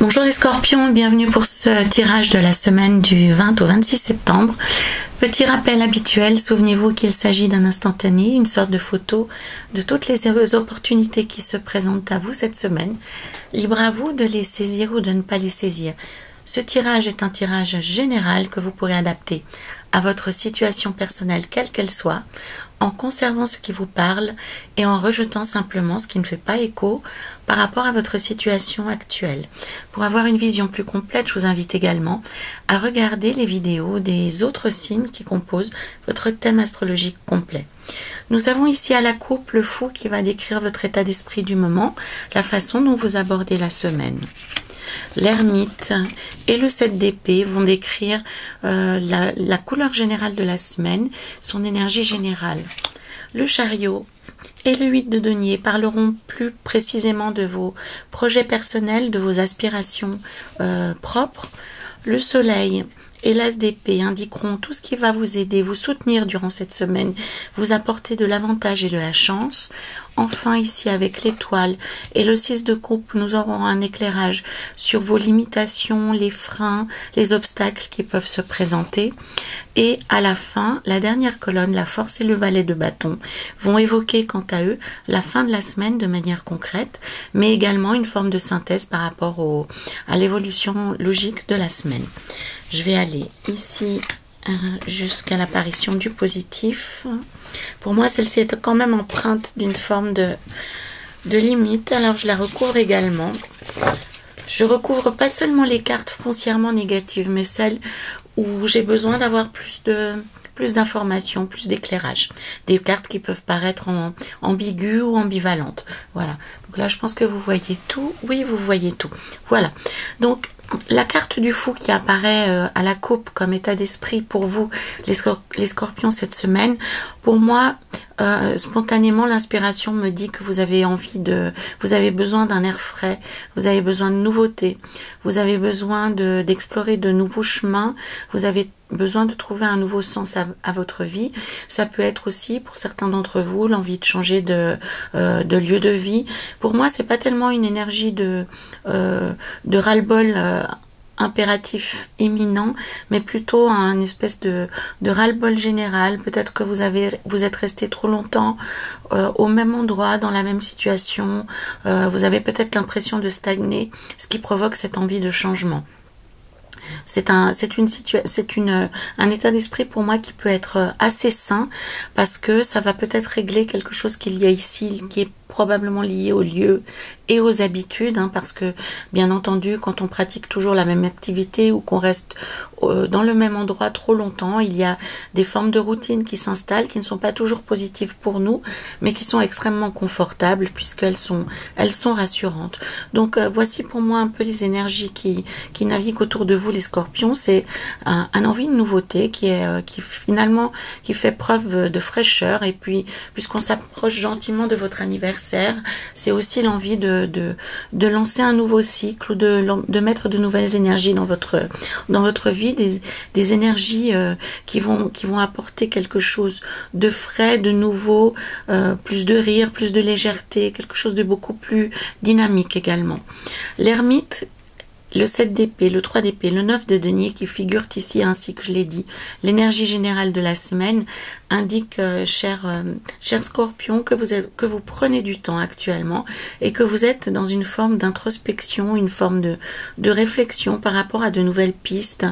Bonjour les scorpions, bienvenue pour ce tirage de la semaine du 20 au 26 septembre. Petit rappel habituel, souvenez-vous qu'il s'agit d'un instantané, une sorte de photo de toutes les opportunités qui se présentent à vous cette semaine. Libre à vous de les saisir ou de ne pas les saisir. Ce tirage est un tirage général que vous pourrez adapter à votre situation personnelle quelle qu'elle soit, en conservant ce qui vous parle et en rejetant simplement ce qui ne fait pas écho par rapport à votre situation actuelle. Pour avoir une vision plus complète, je vous invite également à regarder les vidéos des autres signes qui composent votre thème astrologique complet. Nous avons ici à la coupe le fou qui va décrire votre état d'esprit du moment, la façon dont vous abordez la semaine. L'ermite et le 7 d'épée vont décrire la couleur générale de la semaine, son énergie générale. Le chariot et le 8 de denier parleront plus précisément de vos projets personnels, de vos aspirations propres. Le soleil et l'as d'épée indiqueront tout ce qui va vous aider, vous soutenir durant cette semaine, vous apporter de l'avantage et de la chance. Enfin, ici avec l'étoile et le 6 de coupe, nous aurons un éclairage sur vos limitations, les freins, les obstacles qui peuvent se présenter. Et à la fin, la dernière colonne, la force et le valet de bâton, vont évoquer quant à eux la fin de la semaine de manière concrète, mais également une forme de synthèse par rapport à l'évolution logique de la semaine. Je vais aller ici jusqu'à l'apparition du positif. Pour moi, celle-ci est quand même empreinte d'une forme de limite, alors je la recouvre également. Je recouvre pas seulement les cartes foncièrement négatives, mais celles où j'ai besoin d'avoir plus d'informations, plus d'éclairage. Des cartes qui peuvent paraître ambiguës ou ambivalentes. Voilà. Donc là, je pense que vous voyez tout. Oui, vous voyez tout. Voilà. Donc, la carte du fou qui apparaît à la coupe comme état d'esprit pour vous, les scorpions, cette semaine, pour moi, spontanément, l'inspiration me dit que vous avez vous avez besoin d'un air frais, vous avez besoin de nouveautés, vous avez besoin d'explorer de nouveaux chemins, vous avez besoin de trouver un nouveau sens à votre vie. Ça peut être aussi, pour certains d'entre vous, l'envie de changer de lieu de vie. Pour moi, c'est pas tellement une énergie de ras-le-bol impératif imminent, mais plutôt un espèce de ras-le-bol général. Peut-être que vous êtes resté trop longtemps au même endroit, dans la même situation. Vous avez peut-être l'impression de stagner, ce qui provoque cette envie de changement. C'est un état d'esprit pour moi qui peut être assez sain, parce que ça va peut-être régler quelque chose qu'il y a ici qui est probablement lié au lieu et aux habitudes, parce que bien entendu, quand on pratique toujours la même activité ou qu'on reste dans le même endroit trop longtemps, il y a des formes de routine qui s'installent, qui ne sont pas toujours positives pour nous, mais qui sont extrêmement confortables puisqu'elles sont rassurantes. Donc voici pour moi un peu les énergies qui naviguent autour de vous, les scorpions. C'est un envie de nouveauté qui finalement fait preuve de fraîcheur, et puis puisqu'on s'approche gentiment de votre anniversaire, c'est aussi l'envie de lancer un nouveau cycle, ou de mettre de nouvelles énergies dans votre vie, des énergies qui vont apporter quelque chose de frais, de nouveau, plus de rire, plus de légèreté, quelque chose de beaucoup plus dynamique également. L'ermite, le 7 d'épée, le 3 d'épée, le 9 de denier qui figurent ici, ainsi que je l'ai dit, l'énergie générale de la semaine indique, cher scorpion, que vous prenez du temps actuellement et que vous êtes dans une forme d'introspection, une forme de réflexion par rapport à de nouvelles pistes.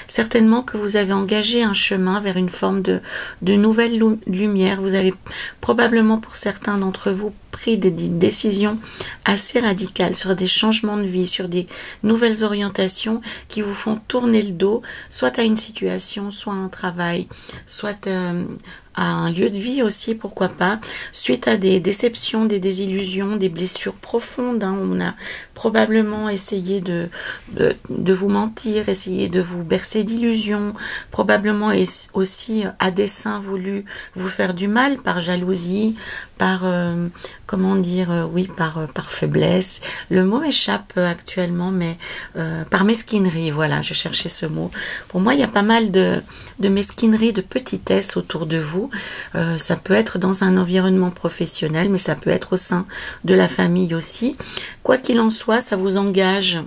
Certainement que vous avez engagé un chemin vers une forme de nouvelle lumière. Vous avez probablement, pour certains d'entre vous, pris des décisions assez radicales sur des changements de vie, sur des nouvelles orientations qui vous font tourner le dos, soit à une situation, soit à un travail, soit à un lieu de vie aussi, pourquoi pas, suite à des déceptions, des désillusions, des blessures profondes. On a probablement essayé de vous mentir, essayé de vous bercer d'illusions, probablement aussi à dessein voulu vous faire du mal par jalousie, par par faiblesse. Le mot m'échappe actuellement, mais par mesquinerie, voilà, je cherchais ce mot. Pour moi, il y a pas mal de mesquinerie, de petitesse autour de vous. Ça peut être dans un environnement professionnel, mais ça peut être au sein de la famille aussi. Quoi qu'il en soit, ça vous engage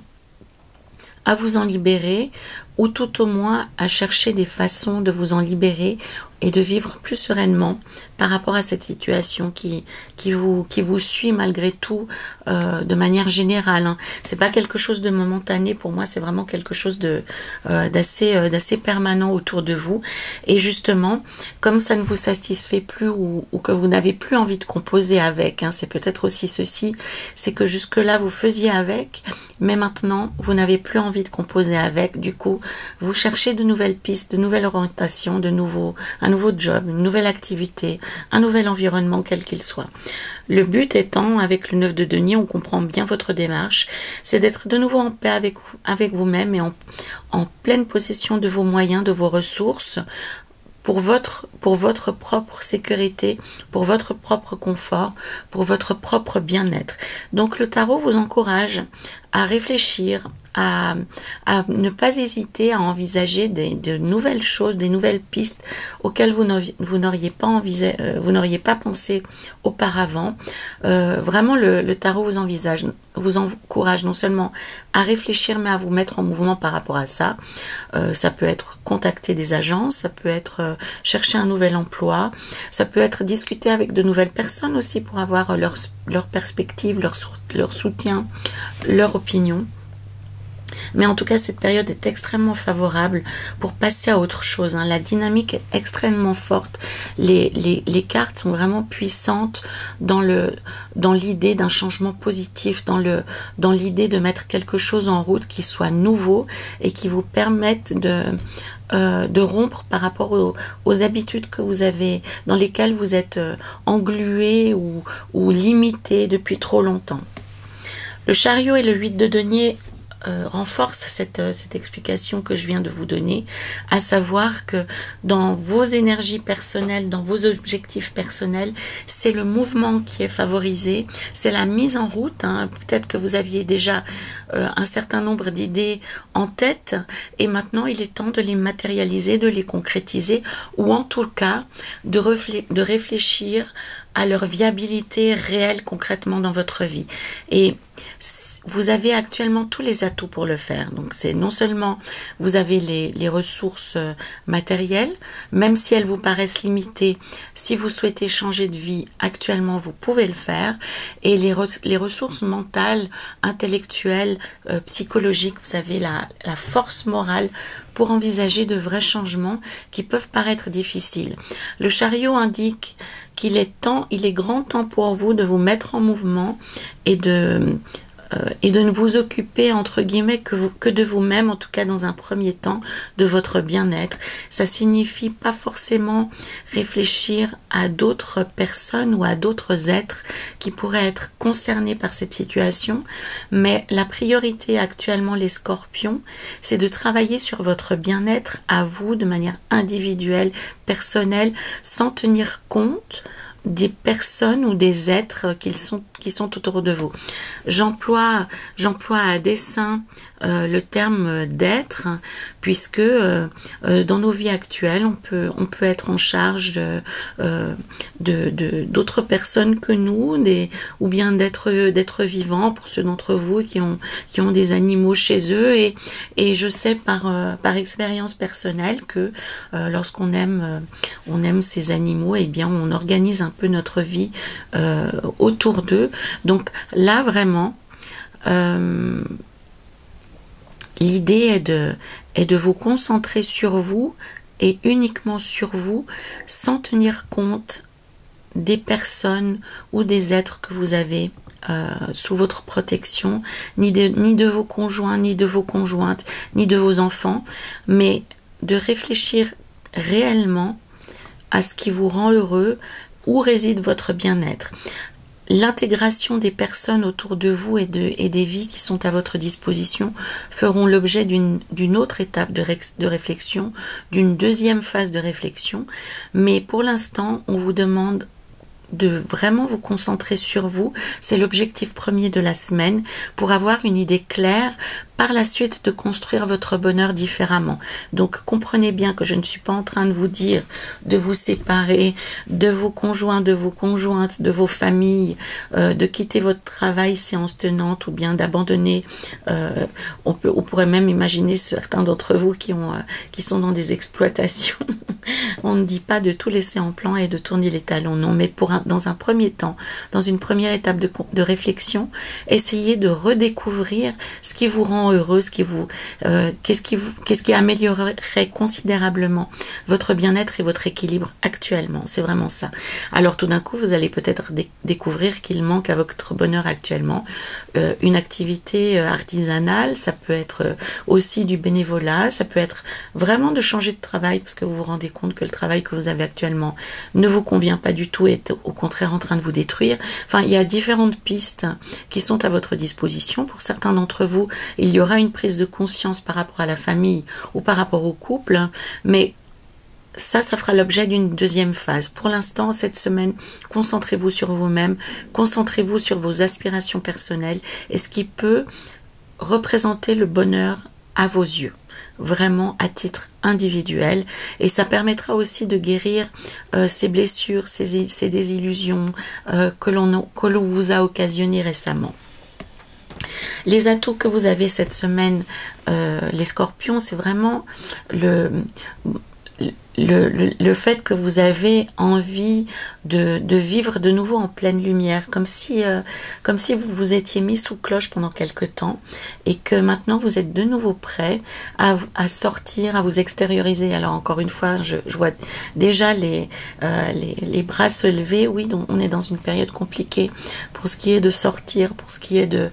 à vous en libérer, ou tout au moins à chercher des façons de vous en libérer et de vivre plus sereinement par rapport à cette situation qui vous suit malgré tout de manière générale. Hein. C'est pas quelque chose de momentané pour moi, c'est vraiment quelque chose de d'assez permanent autour de vous. Et justement, comme ça ne vous satisfait plus ou que vous n'avez plus envie de composer avec, hein, c'est peut-être aussi ceci, c'est que jusque-là vous faisiez avec, mais maintenant vous n'avez plus envie de composer avec. Du coup, vous cherchez de nouvelles pistes, de nouvelles orientations, un nouveau job, une nouvelle activité, un nouvel environnement quel qu'il soit. Le but étant, avec le 9 de denier, on comprend bien votre démarche, c'est d'être de nouveau en paix avec vous-même et en pleine possession de vos moyens, de vos ressources, pour votre propre sécurité, pour votre propre confort, pour votre propre bien-être. Donc le tarot vous encourage à réfléchir, à ne pas hésiter à envisager de nouvelles choses, des nouvelles pistes auxquelles vous n'auriez pas pensé auparavant. Vraiment, le tarot vous encourage non seulement à réfléchir, mais à vous mettre en mouvement par rapport à ça. Ça peut être contacter des agences, ça peut être chercher un nouvel emploi, ça peut être discuter avec de nouvelles personnes aussi pour avoir leur perspective, leur soutien, leur opinion. Mais en tout cas, cette période est extrêmement favorable pour passer à autre chose. Hein. La dynamique est extrêmement forte. Les cartes sont vraiment puissantes dans l'idée d'un changement positif, dans l'idée de mettre quelque chose en route qui soit nouveau et qui vous permette de rompre par rapport aux habitudes que vous avez, dans lesquelles vous êtes englué ou limité depuis trop longtemps. Le chariot et le 8 de denier renforce cette explication que je viens de vous donner, à savoir que dans vos énergies personnelles, dans vos objectifs personnels, c'est le mouvement qui est favorisé, c'est la mise en route. Hein. Peut-être que vous aviez déjà un certain nombre d'idées en tête et maintenant il est temps de les matérialiser, de les concrétiser ou en tout cas de réfléchir à leur viabilité réelle concrètement dans votre vie. Et vous avez actuellement tous les atouts pour le faire. Donc c'est non seulement vous avez les ressources matérielles, même si elles vous paraissent limitées, si vous souhaitez changer de vie, actuellement vous pouvez le faire. Et les ressources mentales, intellectuelles, psychologiques, vous avez la force morale pour envisager de vrais changements qui peuvent paraître difficiles. Le chariot indique qu'il est grand temps pour vous de vous mettre en mouvement et de ne vous occuper entre guillemets que de vous-même, en tout cas dans un premier temps, de votre bien-être. Ça signifie pas forcément réfléchir à d'autres personnes ou à d'autres êtres qui pourraient être concernés par cette situation, mais la priorité actuellement, les scorpions, c'est de travailler sur votre bien-être à vous de manière individuelle, personnelle, sans tenir compte des personnes ou des êtres qui sont autour de vous. J'emploie à dessein le terme d'être, puisque dans nos vies actuelles, on peut être en charge d'autres personnes que nous, ou bien d'être vivants pour ceux d'entre vous qui ont des animaux chez eux, et je sais par expérience personnelle que lorsqu'on aime ces animaux, eh bien on organise un peu notre vie autour d'eux. Donc là vraiment l'idée est de vous concentrer sur vous et uniquement sur vous, sans tenir compte des personnes ou des êtres que vous avez sous votre protection, ni de vos conjoints, ni de vos conjointes, ni de vos enfants, mais de réfléchir réellement à ce qui vous rend heureux, où réside votre bien-être. L'intégration des personnes autour de vous et des vies qui sont à votre disposition feront l'objet d'une autre étape de réflexion, d'une deuxième phase de réflexion. Mais pour l'instant, on vous demande de vraiment vous concentrer sur vous. C'est l'objectif premier de la semaine pour avoir une idée claire par la suite de construire votre bonheur différemment. Donc comprenez bien que je ne suis pas en train de vous dire de vous séparer de vos conjoints, de vos conjointes, de vos familles, de quitter votre travail séance tenante ou bien d'abandonner. On pourrait même imaginer certains d'entre vous qui sont dans des exploitations. On ne dit pas de tout laisser en plan et de tourner les talons, non, mais dans un premier temps, dans une première étape de réflexion, essayez de redécouvrir ce qui vous rend heureux, qu'est-ce qui améliorerait considérablement votre bien-être et votre équilibre actuellement. C'est vraiment ça. Alors tout d'un coup, vous allez peut-être découvrir qu'il manque à votre bonheur actuellement une activité artisanale, ça peut être aussi du bénévolat, ça peut être vraiment de changer de travail parce que vous vous rendez compte que le travail que vous avez actuellement ne vous convient pas du tout et est au contraire en train de vous détruire. Enfin, il y a différentes pistes qui sont à votre disposition. Pour certains d'entre vous, il y aura une prise de conscience par rapport à la famille ou par rapport au couple, mais ça fera l'objet d'une deuxième phase. Pour l'instant, cette semaine, concentrez-vous sur vous-même, concentrez-vous sur vos aspirations personnelles et ce qui peut représenter le bonheur à vos yeux, vraiment à titre individuel, et ça permettra aussi de guérir ces blessures, ces désillusions que l'on vous a occasionnées récemment. Les atouts que vous avez cette semaine, les scorpions, c'est vraiment le fait que vous avez envie de vivre de nouveau en pleine lumière, comme si vous vous étiez mis sous cloche pendant quelque temps et que maintenant vous êtes de nouveau prêt à sortir, à vous extérioriser. Alors encore une fois, je vois déjà les bras se lever. Oui, donc on est dans une période compliquée pour ce qui est de sortir, pour ce qui est de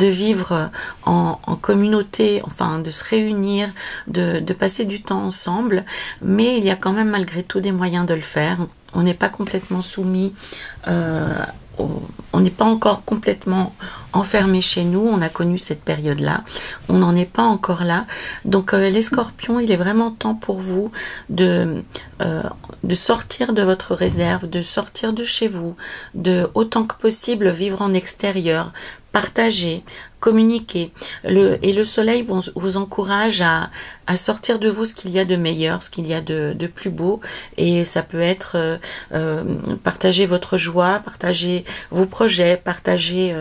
vivre en communauté, enfin de se réunir, de passer du temps ensemble, mais il y a quand même malgré tout des moyens de le faire. On n'est pas complètement soumis, on n'est pas encore complètement enfermé chez nous, on a connu cette période-là, on n'en est pas encore là. Donc les scorpions, il est vraiment temps pour vous de sortir de votre réserve, de sortir de chez vous, de autant que possible vivre en extérieur, partager, communiquer. Et le soleil vous encourage à sortir de vous ce qu'il y a de meilleur, ce qu'il y a de plus beau. Et ça peut être partager votre joie, partager vos projets, partager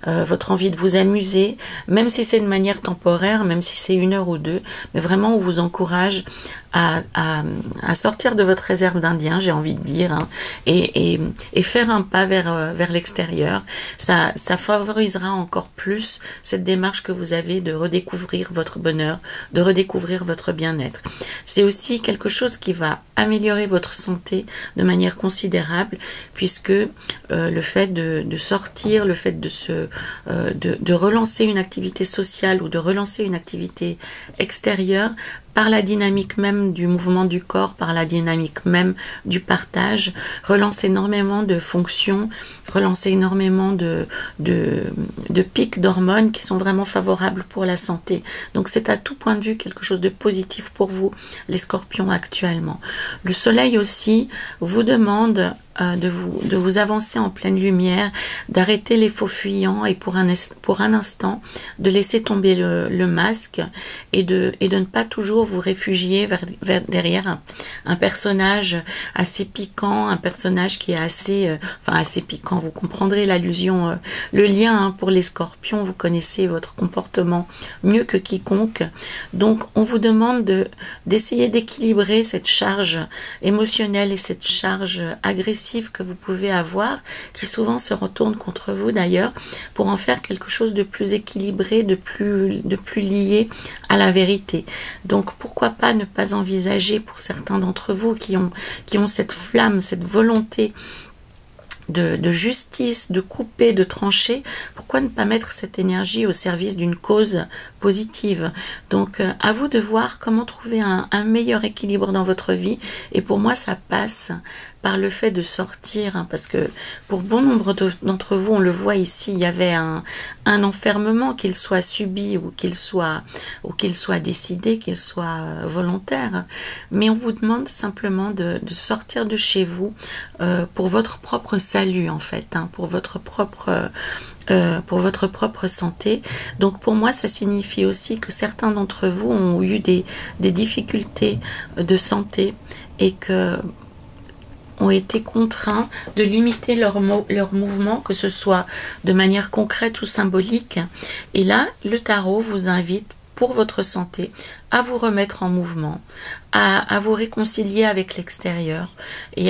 votre envie de vous amuser, même si c'est de manière temporaire, même si c'est 1 heure ou 2. Mais vraiment, on vous encourage à sortir de votre réserve d'Indien, j'ai envie de dire, hein, et faire un pas vers l'extérieur. Ça favorisera encore plus cette démarche que vous avez de redécouvrir votre bonheur, de redécouvrir votre bien-être. C'est aussi quelque chose qui va améliorer votre santé de manière considérable, puisque le fait de sortir, le fait de relancer une activité sociale ou de relancer une activité extérieure, par la dynamique même du mouvement du corps, par la dynamique même du partage, relance énormément de fonctions, relance énormément de pics d'hormones qui sont vraiment favorables pour la santé. Donc c'est à tout point de vue quelque chose de positif pour vous, les scorpions actuellement. Le soleil aussi vous demande de vous avancer en pleine lumière, d'arrêter les faux fuyants et pour un instant de laisser tomber le masque et de ne pas toujours vous réfugier derrière un personnage assez piquant, un personnage qui est assez piquant. Vous comprendrez l'allusion, le lien, hein, pour les scorpions. Vous connaissez votre comportement mieux que quiconque. Donc on vous demande d'essayer d'équilibrer cette charge émotionnelle et cette charge agressive que vous pouvez avoir, qui souvent se retourne contre vous d'ailleurs, pour en faire quelque chose de plus équilibré, de plus lié à la vérité. Donc pourquoi pas ne pas envisager, pour certains d'entre vous qui ont cette flamme, cette volonté de justice, de couper, de trancher, pourquoi ne pas mettre cette énergie au service d'une cause positive? Donc à vous de voir comment trouver un meilleur équilibre dans votre vie, et pour moi ça passe par le fait de sortir, hein, parce que pour bon nombre d'entre vous, on le voit ici, il y avait un enfermement, qu'il soit subi ou qu'il soit décidé, qu'il soit volontaire. Mais on vous demande simplement de sortir de chez vous pour votre propre salut, en fait, hein, pour votre propre santé. Donc pour moi, ça signifie aussi que certains d'entre vous ont eu des difficultés de santé et que ont été contraints de limiter leur mouvement, que ce soit de manière concrète ou symbolique. Et là, le tarot vous invite, pour votre santé, à vous remettre en mouvement, à vous réconcilier avec l'extérieur. Et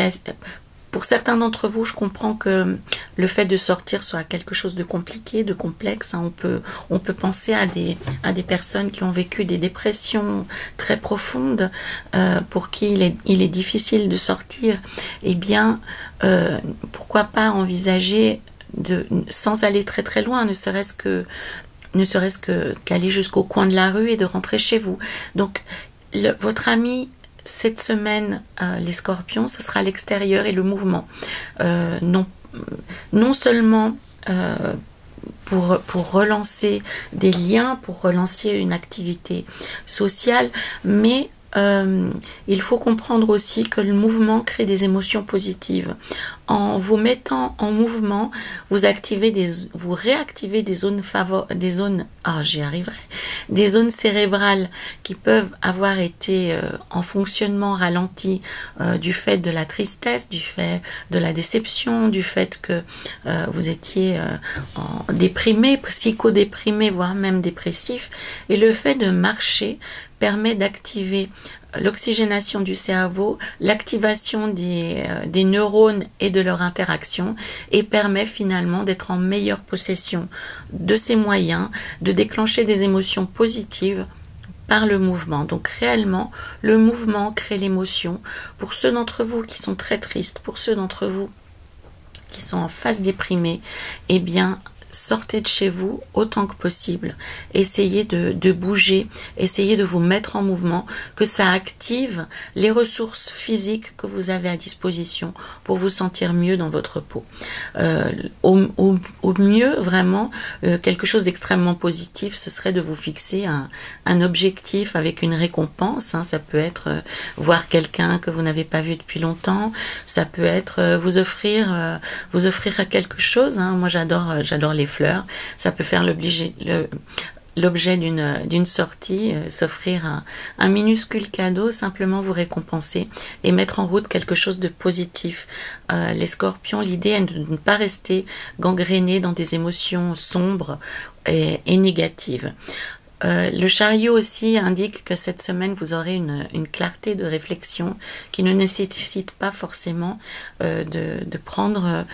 pour certains d'entre vous, je comprends que le fait de sortir soit quelque chose de compliqué, de complexe. Hein. On peut penser à des personnes qui ont vécu des dépressions très profondes, pour qui il est difficile de sortir. Eh bien, pourquoi pas envisager, sans aller très très loin, ne serait-ce qu'aller jusqu'au coin de la rue et de rentrer chez vous. Donc, votre ami cette semaine, les scorpions, ce sera l'extérieur et le mouvement. Non seulement pour relancer des liens, pour relancer une activité sociale, mais il faut comprendre aussi que le mouvement crée des émotions positives. En vous mettant en mouvement, vous réactivez des zones des zones cérébrales qui peuvent avoir été en fonctionnement ralenti du fait de la tristesse, du fait de la déception, du fait que vous étiez déprimé, psychodéprimé, voire même dépressif. Et le fait de marcher permet d'activer l'oxygénation du cerveau, l'activation des neurones et de leur interaction, et permet finalement d'être en meilleure possession de ses moyens, de déclencher des émotions positives par le mouvement. Donc réellement, le mouvement crée l'émotion. Pour ceux d'entre vous qui sont très tristes, pour ceux d'entre vous qui sont en phase déprimée, eh bien, sortez de chez vous autant que possible. Essayez de bouger, essayez de vous mettre en mouvement, que ça active les ressources physiques que vous avez à disposition pour vous sentir mieux dans votre peau. Au mieux, vraiment, quelque chose d'extrêmement positif, ce serait de vous fixer un objectif avec une récompense. Hein. Ça peut être voir quelqu'un que vous n'avez pas vu depuis longtemps, ça peut être vous offrir quelque chose. Hein. Moi, j'adore les fleurs. Ça peut faire l'objet d'une sortie, s'offrir un minuscule cadeau, simplement vous récompenser et mettre en route quelque chose de positif. Les scorpions, l'idée est de ne pas rester gangrénés dans des émotions sombres et négatives. Le chariot aussi indique que cette semaine vous aurez une clarté de réflexion qui ne nécessite pas forcément de prendre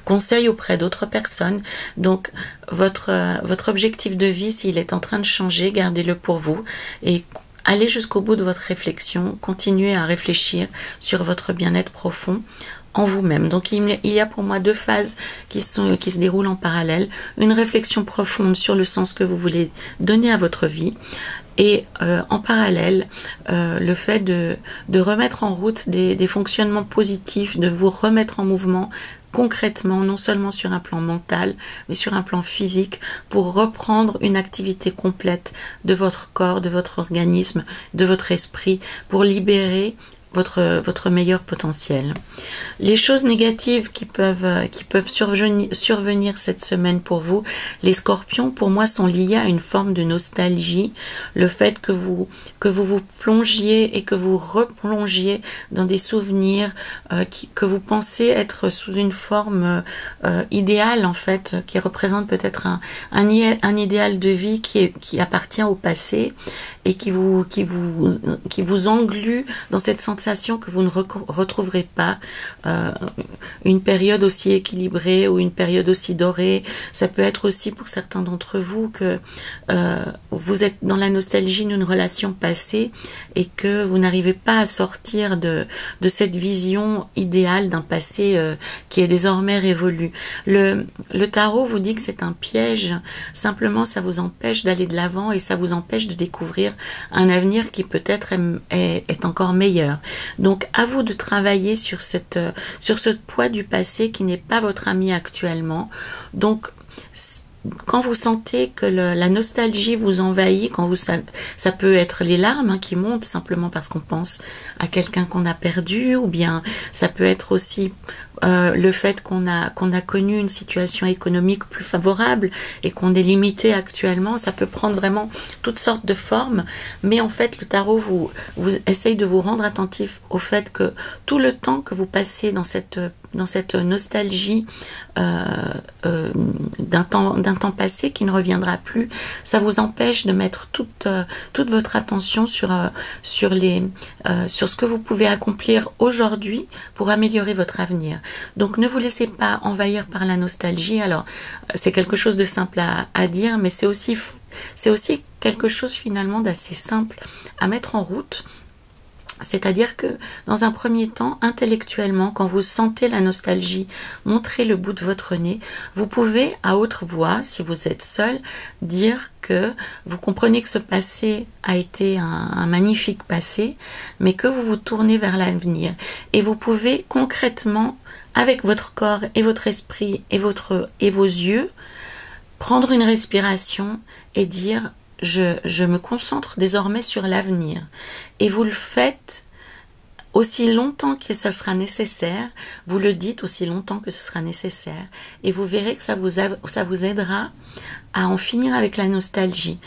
conseil auprès d'autres personnes. Donc votre objectif de vie, s'il est en train de changer, gardez-le pour vous et allez jusqu'au bout de votre réflexion, continuez à réfléchir sur votre bien-être profond en vous-même. Donc il y a pour moi deux phases qui se déroulent en parallèle. Une réflexion profonde sur le sens que vous voulez donner à votre vie et en parallèle le fait de remettre en route des fonctionnements positifs, de vous remettre en mouvement concrètement, non seulement sur un plan mental, mais sur un plan physique, pour reprendre une activité complète de votre corps, de votre organisme, de votre esprit, pour libérer votre meilleur potentiel. Les choses négatives qui peuvent survenir cette semaine pour vous, les scorpions, pour moi, sont liées à une forme de nostalgie. Le fait que vous plongiez et que vous replongiez dans des souvenirs que vous pensez être sous une forme idéale, en fait, qui représente peut-être un idéal de vie qui appartient au passé et qui vous englue dans cette sensation que vous ne retrouverez pas une période aussi équilibrée ou une période aussi dorée. Ça peut être aussi pour certains d'entre vous que vous êtes dans la nostalgie d'une relation passée et que vous n'arrivez pas à sortir de cette vision idéale d'un passé qui est désormais révolu. Le tarot vous dit que c'est un piège, simplement ça vous empêche d'aller de l'avant et ça vous empêche de découvrir un avenir qui peut-être est encore meilleur. Donc à vous de travailler sur ce poids du passé qui n'est pas votre ami actuellement. Donc quand vous sentez que la nostalgie vous envahit, ça peut être les larmes qui montent simplement parce qu'on pense à quelqu'un qu'on a perdu, ou bien ça peut être aussi le fait qu'on a connu une situation économique plus favorable et qu'on est limité actuellement. Ça peut prendre vraiment toutes sortes de formes, mais en fait le tarot vous essaye de vous rendre attentif au fait que tout le temps que vous passez dans cette nostalgie d'un temps passé qui ne reviendra plus, ça vous empêche de mettre toute votre attention sur ce que vous pouvez accomplir aujourd'hui pour améliorer votre avenir. Donc ne vous laissez pas envahir par la nostalgie. Alors c'est quelque chose de simple à dire, mais c'est aussi quelque chose finalement d'assez simple à mettre en route. C'est-à-dire que, dans un premier temps, intellectuellement, quand vous sentez la nostalgie montrer le bout de votre nez, vous pouvez, à haute voix, si vous êtes seul, dire que vous comprenez que ce passé a été un magnifique passé, mais que vous vous tournez vers l'avenir. Et vous pouvez concrètement, avec votre corps et votre esprit et vos yeux, prendre une respiration et dire je me concentre désormais sur l'avenir. Et vous le faites aussi longtemps que ce sera nécessaire, vous le dites aussi longtemps que ce sera nécessaire, et vous verrez que ça vous aidera à en finir avec la nostalgie.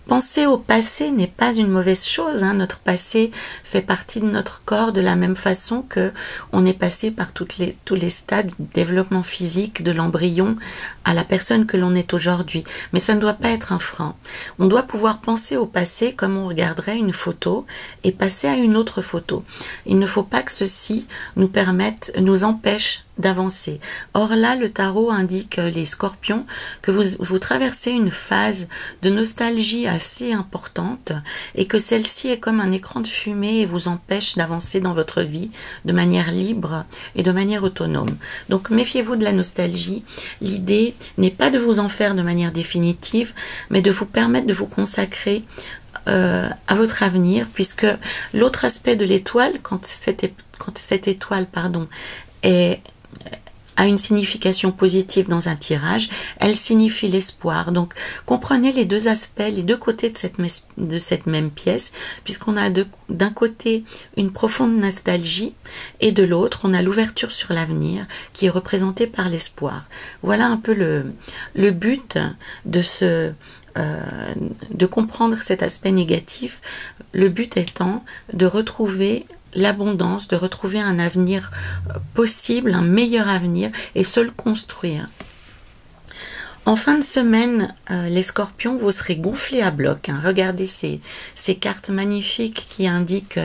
Penser au passé n'est pas une mauvaise chose, hein. Notre passé fait partie de notre corps de la même façon que on est passé par tous les stades du développement physique, de l'embryon à la personne que l'on est aujourd'hui. Mais ça ne doit pas être un frein. On doit pouvoir penser au passé comme on regarderait une photo et passer à une autre photo. Il ne faut pas que ceci nous empêche d'avancer. Or là, le tarot indique, les scorpions, que vous traversez une phase de nostalgie assez importante et que celle-ci est comme un écran de fumée et vous empêche d'avancer dans votre vie de manière libre et de manière autonome. Donc méfiez-vous de la nostalgie. L'idée n'est pas de vous en faire de manière définitive, mais de vous permettre de vous consacrer à votre avenir, puisque l'autre aspect de l'étoile, quand cette étoile a une signification positive dans un tirage, elle signifie l'espoir. Donc comprenez les deux aspects, les deux côtés de cette même pièce, puisqu'on a d'un côté une profonde nostalgie et de l'autre on a l'ouverture sur l'avenir qui est représentée par l'espoir. Voilà un peu le but de comprendre cet aspect négatif, le but étant de retrouver l'abondance, de retrouver un avenir possible, un meilleur avenir, et se le construire. En fin de semaine, les scorpions, vous serez gonflés à bloc. Hein. Regardez ces cartes magnifiques qui indiquent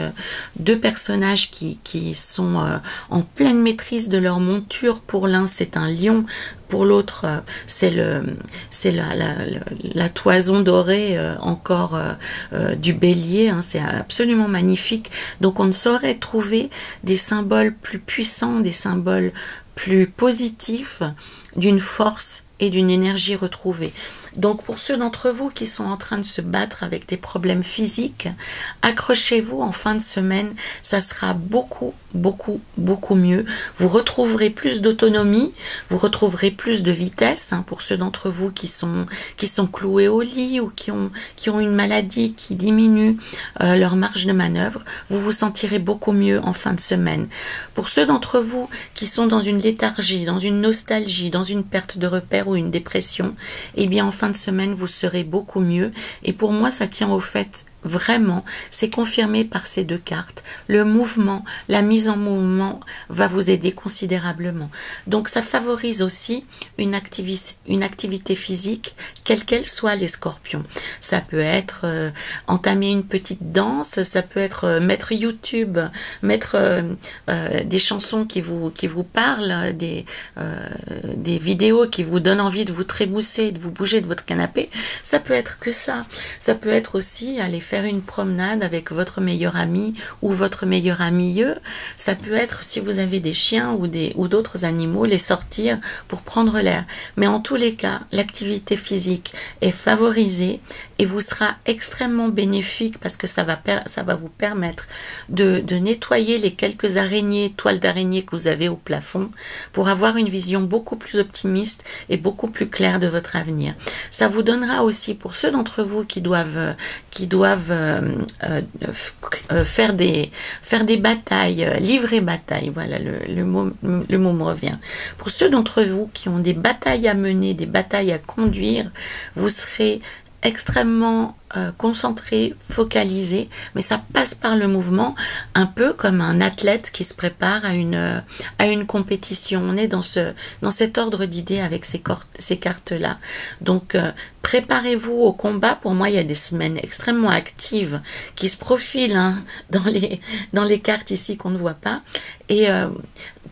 deux personnages qui sont en pleine maîtrise de leur monture. Pour l'un, c'est un lion. Pour l'autre, c'est la toison dorée encore du bélier. Hein. C'est absolument magnifique. Donc on ne saurait trouver des symboles plus puissants, des symboles plus positifs, d'une force et d'une énergie retrouvée. Donc pour ceux d'entre vous qui sont en train de se battre avec des problèmes physiques, accrochez-vous, en fin de semaine, ça sera beaucoup mieux. Vous retrouverez plus d'autonomie, vous retrouverez plus de vitesse, hein, pour ceux d'entre vous qui sont cloués au lit ou qui ont une maladie qui diminue leur marge de manœuvre, vous vous sentirez beaucoup mieux en fin de semaine. Pour ceux d'entre vous qui sont dans une léthargie, dans une nostalgie, dans une perte de repère ou une dépression, eh bien en fin de semaine vous serez beaucoup mieux. Et pour moi ça tient au fait, vraiment, c'est confirmé par ces deux cartes. Le mouvement, la mise en mouvement va vous aider considérablement. Donc ça favorise aussi une activité physique, quelle qu'elle soit, les scorpions. Ça peut être entamer une petite danse, ça peut être mettre YouTube, mettre des chansons qui vous parlent, des vidéos qui vous donnent envie de vous trémousser, de vous bouger de votre canapé. Ça peut être que ça. Ça peut être aussi aller faire une promenade avec votre meilleur ami ou votre meilleur ami. Ça peut être, si vous avez des chiens ou d'autres animaux, les sortir pour prendre l'air. Mais en tous les cas, l'activité physique est favorisée et vous sera extrêmement bénéfique parce que ça va vous permettre de nettoyer les quelques araignées, toiles d'araignée que vous avez au plafond pour avoir une vision beaucoup plus optimiste et beaucoup plus claire de votre avenir. Ça vous donnera aussi, pour ceux d'entre vous qui doivent faire des batailles, livrer bataille, voilà, le mot me revient. Pour ceux d'entre vous qui ont des batailles à mener, des batailles à conduire, vous serez extrêmement concentré, focalisé, mais ça passe par le mouvement, un peu comme un athlète qui se prépare à une compétition. On est dans cet ordre d'idées avec ces cartes-là. Donc, préparez-vous au combat. Pour moi, il y a des semaines extrêmement actives qui se profilent dans les cartes ici qu'on ne voit pas. Et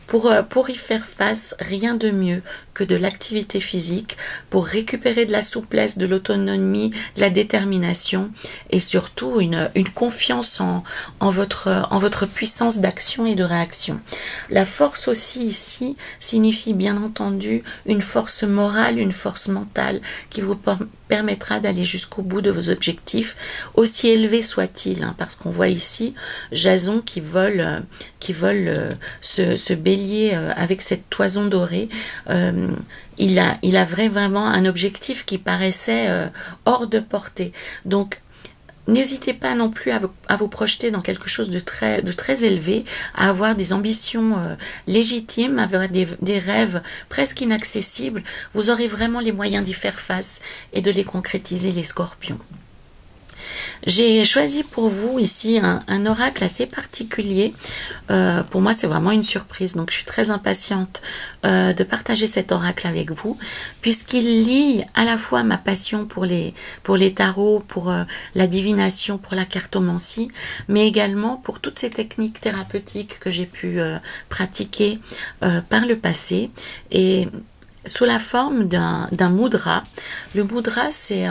pour y faire face, rien de mieux que de l'activité physique pour récupérer de la souplesse, de l'autonomie, de la détermination et surtout une confiance en votre puissance d'action et de réaction. La force aussi ici signifie bien entendu une force morale, une force mentale qui vous permettra d'aller jusqu'au bout de vos objectifs, aussi élevés soient-ils, hein, parce qu'on voit ici Jason qui vole ce bélier avec cette toison dorée. Il a vraiment un objectif qui paraissait hors de portée. Donc, n'hésitez pas non plus à vous projeter dans quelque chose de très élevé, à avoir des ambitions légitimes, à avoir des rêves presque inaccessibles. Vous aurez vraiment les moyens d'y faire face et de les concrétiser, les scorpions. J'ai choisi pour vous ici un oracle assez particulier. Pour moi, c'est vraiment une surprise. Donc, je suis très impatiente de partager cet oracle avec vous, puisqu'il lie à la fois ma passion pour les tarots, pour la divination, pour la cartomancie, mais également pour toutes ces techniques thérapeutiques que j'ai pu pratiquer par le passé. Et sous la forme d'un mudra. Le mudra, c'est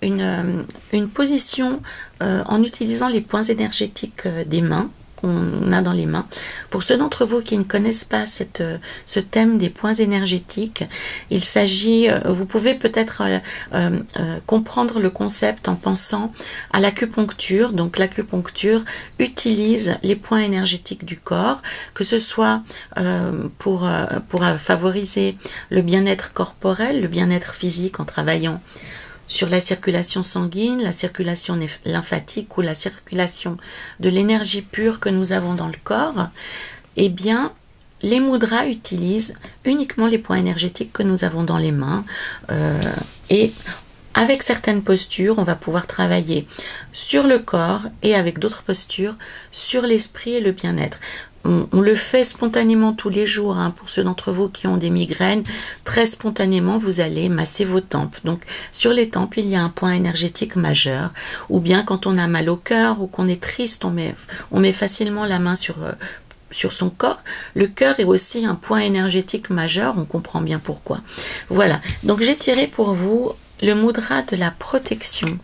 une position en utilisant les points énergétiques des mains qu'on a dans les mains. Pour ceux d'entre vous qui ne connaissent pas ce thème des points énergétiques, il s'agit, vous pouvez peut-être comprendre le concept en pensant à l'acupuncture. Donc l'acupuncture utilise les points énergétiques du corps, que ce soit pour favoriser le bien-être corporel, le bien-être physique en travaillant sur la circulation sanguine, la circulation lymphatique ou la circulation de l'énergie pure que nous avons dans le corps, eh bien, les mudras utilisent uniquement les points énergétiques que nous avons dans les mains et avec certaines postures, on va pouvoir travailler sur le corps et avec d'autres postures sur l'esprit et le bien-être. On le fait spontanément tous les jours, hein, pour ceux d'entre vous qui ont des migraines, très spontanément vous allez masser vos tempes. Donc sur les tempes il y a un point énergétique majeur, ou bien quand on a mal au cœur ou qu'on est triste, on met facilement la main sur son corps. Le cœur est aussi un point énergétique majeur, on comprend bien pourquoi. Voilà, donc j'ai tiré pour vous le mudra de la protection.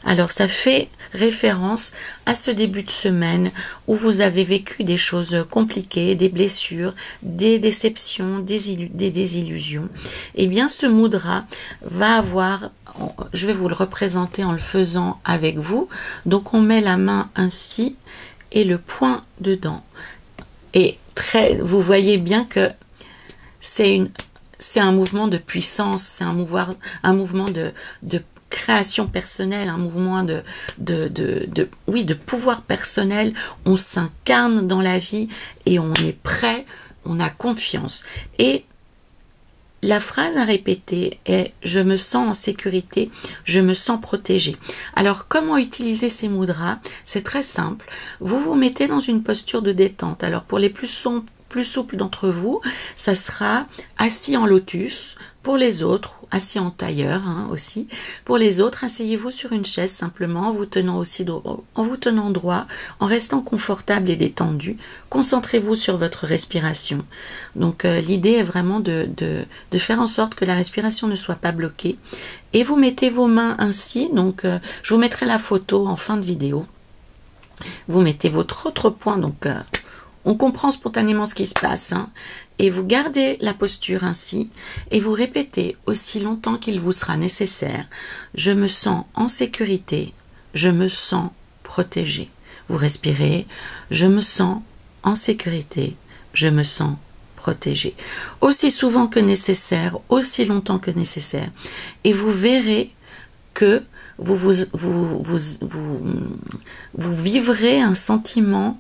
Alors ça fait référence à ce début de semaine où vous avez vécu des choses compliquées, des blessures, des déceptions, des désillusions. Et bien ce mudra va avoir, je vais vous le représenter en le faisant avec vous. Donc on met la main ainsi et le poing dedans. Et vous voyez bien que c'est un mouvement de puissance, c'est un mouvement de création personnelle, un mouvement de pouvoir personnel. On s'incarne dans la vie et on est prêt, on a confiance. Et la phrase à répéter est « je me sens en sécurité, je me sens protégé ». Alors, comment utiliser ces mudras? C'est très simple. Vous vous mettez dans une posture de détente. Alors, pour les plus plus souple d'entre vous, ça sera assis en lotus. Pour les autres, assis en tailleur aussi. Pour les autres, asseyez-vous sur une chaise simplement en vous tenant droit, en restant confortable et détendu. Concentrez-vous sur votre respiration. Donc l'idée est vraiment de faire en sorte que la respiration ne soit pas bloquée. Et vous mettez vos mains ainsi. Donc je vous mettrai la photo en fin de vidéo. Vous mettez votre autre poing, donc on comprend spontanément ce qui se passe, et vous gardez la posture ainsi, et vous répétez aussi longtemps qu'il vous sera nécessaire. Je me sens en sécurité, je me sens protégé. Vous respirez, je me sens en sécurité, je me sens protégé. Aussi souvent que nécessaire, aussi longtemps que nécessaire. Et vous verrez que vous vivrez un sentiment,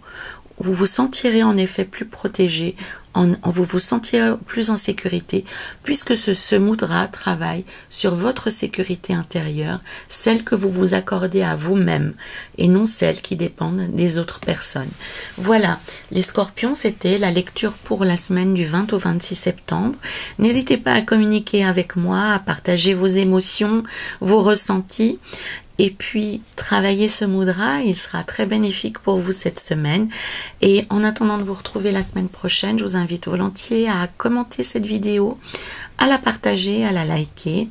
vous vous sentirez en effet plus protégé, vous vous sentirez plus en sécurité, puisque ce mudra travaille sur votre sécurité intérieure, celle que vous vous accordez à vous-même, et non celle qui dépendent des autres personnes. Voilà, les scorpions, c'était la lecture pour la semaine du 20 au 26 septembre. N'hésitez pas à communiquer avec moi, à partager vos émotions, vos ressentis. Et puis, travaillez ce mudra, il sera très bénéfique pour vous cette semaine. Et en attendant de vous retrouver la semaine prochaine, je vous invite volontiers à commenter cette vidéo, à la partager, à la liker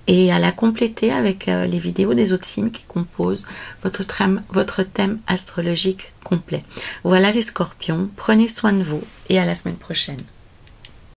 et à la compléter avec les vidéos des autres signes qui composent votre thème astrologique complet. Voilà les scorpions, prenez soin de vous et à la semaine prochaine.